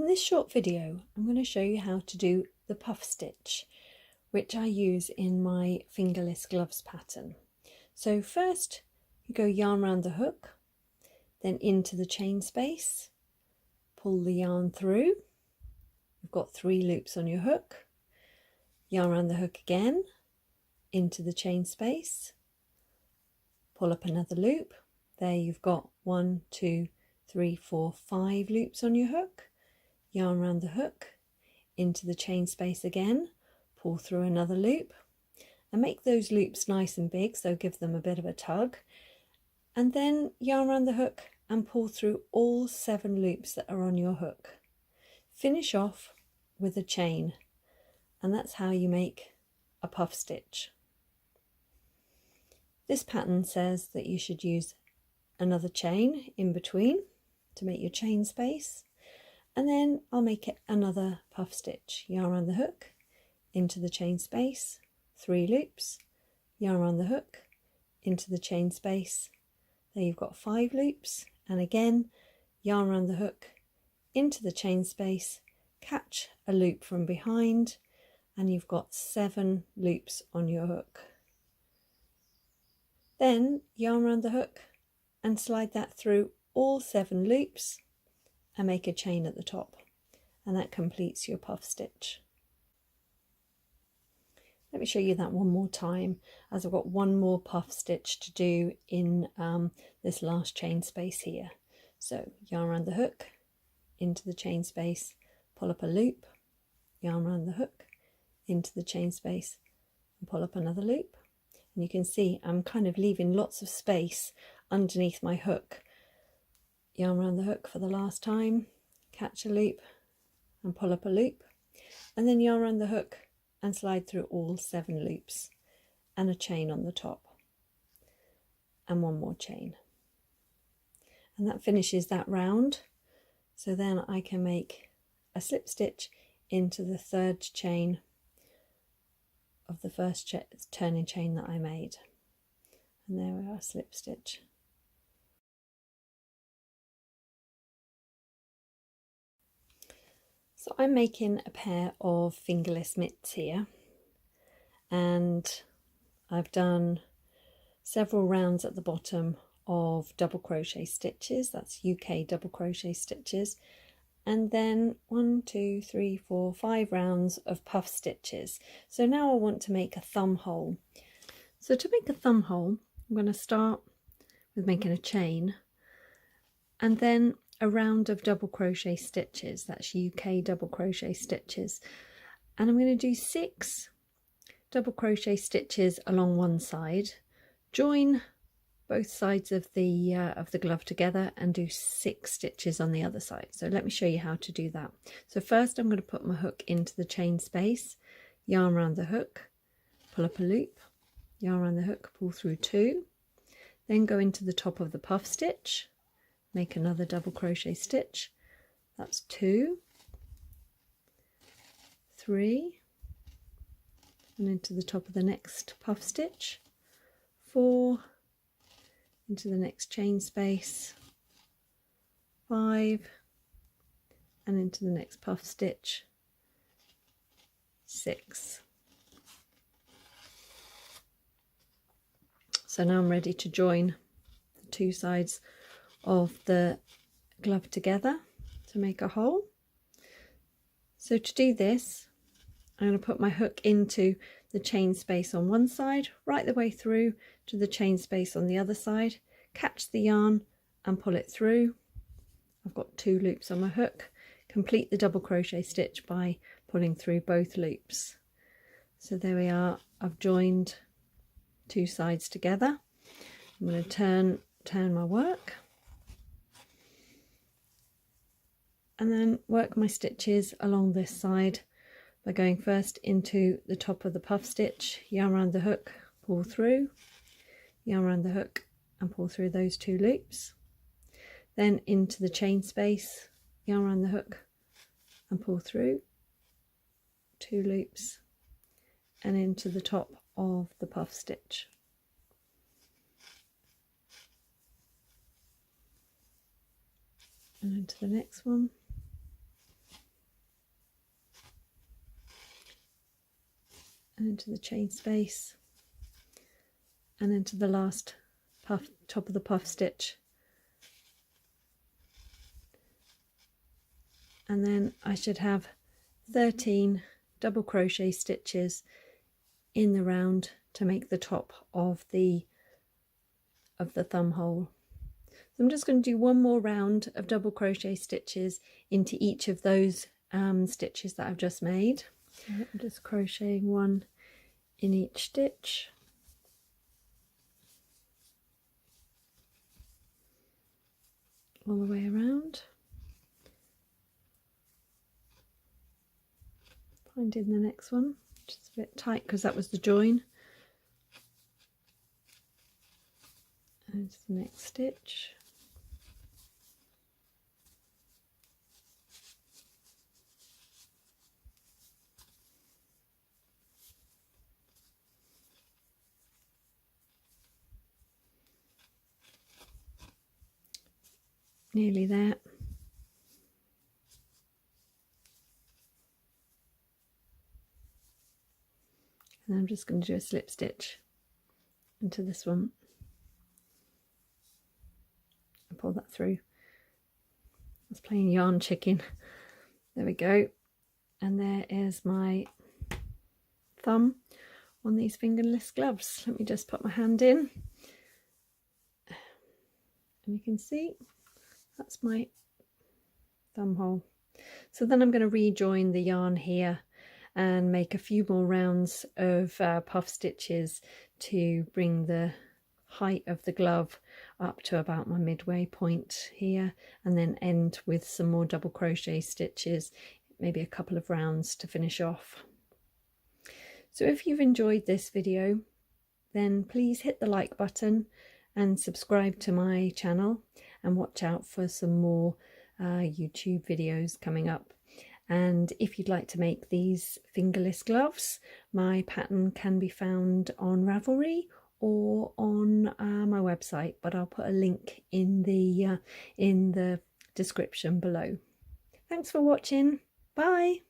In this short video, I'm going to show you how to do the puff stitch, which I use in my fingerless gloves pattern. So first you go yarn around the hook, then into the chain space, pull the yarn through. You've got 3 loops on your hook, yarn around the hook again, into the chain space, pull up another loop. There you've got 1, 2, 3, 4, 5 loops on your hook. Yarn around the hook, into the chain space again, pull through another loop, and make those loops nice and big, so give them a bit of a tug, and then yarn around the hook and pull through all 7 loops that are on your hook. Finish off with a chain, and that's how you make a puff stitch. This pattern says that you should use another chain in between to make your chain space. And then I'll make it another puff stitch. Yarn around the hook, into the chain space, 3 loops, yarn around the hook, into the chain space. There you've got 5 loops, and again yarn around the hook, into the chain space, catch a loop from behind, and you've got 7 loops on your hook. Then yarn around the hook and slide that through all 7 loops and make a chain at the top, and that completes your puff stitch. Let me show you that one more time, as I've got one more puff stitch to do in this last chain space here. So yarn around the hook, into the chain space, pull up a loop, yarn around the hook, into the chain space, and pull up another loop. And you can see I'm kind of leaving lots of space underneath my hook. Yarn around the hook for the last time, catch a loop and pull up a loop, and then yarn around the hook and slide through all 7 loops and a chain on the top, and one more chain, and that finishes that round. So then I can make a slip stitch into the 3rd chain of the first turning chain that I made, and there we are, slip stitch. So I'm making a pair of fingerless mitts here, and I've done several rounds at the bottom of double crochet stitches, that's UK double crochet stitches, and then 1, 2, 3, 4, 5 rounds of puff stitches. So now I want to make a thumb hole. So to make a thumb hole, I'm going to start with making a chain, and then a round of double crochet stitches, that's UK double crochet stitches, and I'm going to do 6 double crochet stitches along one side, join both sides of the glove together and do 6 stitches on the other side. So let me show you how to do that. So first I'm going to put my hook into the chain space, yarn around the hook, pull up a loop, yarn around the hook, pull through 2, then go into the top of the puff stitch, make another double crochet stitch, that's 2, 3, and into the top of the next puff stitch, 4, into the next chain space, 5, and into the next puff stitch, 6. So now I'm ready to join the 2 sides of the glove together to make a hole. So to do this, I'm going to put my hook into the chain space on one side, right the way through to the chain space on the other side, catch the yarn and pull it through. I've got 2 loops on my hook. Complete the double crochet stitch by pulling through both loops. So there we are, I've joined 2 sides together. I'm going to turn my work, and then work my stitches along this side by going first into the top of the puff stitch, yarn around the hook, pull through, yarn around the hook and pull through those 2 loops, then into the chain space, yarn around the hook and pull through 2 loops, and into the top of the puff stitch. And into the next one, and into the chain space and into the last puff, top of the puff stitch. And then I should have 13 double crochet stitches in the round to make the top of the thumb hole. So I'm just going to do one more round of double crochet stitches into each of those stitches that I've just made. So I'm just crocheting one in each stitch. All the way around. Finding the next one, just a bit tight because that was the join. And into the next stitch. Nearly there. And I'm just going to do a slip stitch into this one and pull that through. I was playing yarn chicken. There we go. And there is my thumb on these fingerless gloves. Let me just put my hand in. And you can see that's my thumb hole. So then I'm going to rejoin the yarn here and make a few more rounds of puff stitches to bring the height of the glove up to about my midway point here, and then end with some more double crochet stitches, maybe a couple of rounds to finish off. So if you've enjoyed this video, then please hit the like button and subscribe to my channel, and watch out for some more YouTube videos coming up. And if you'd like to make these fingerless gloves, my pattern can be found on Ravelry or on my website, but I'll put a link in the description below. Thanks for watching. Bye.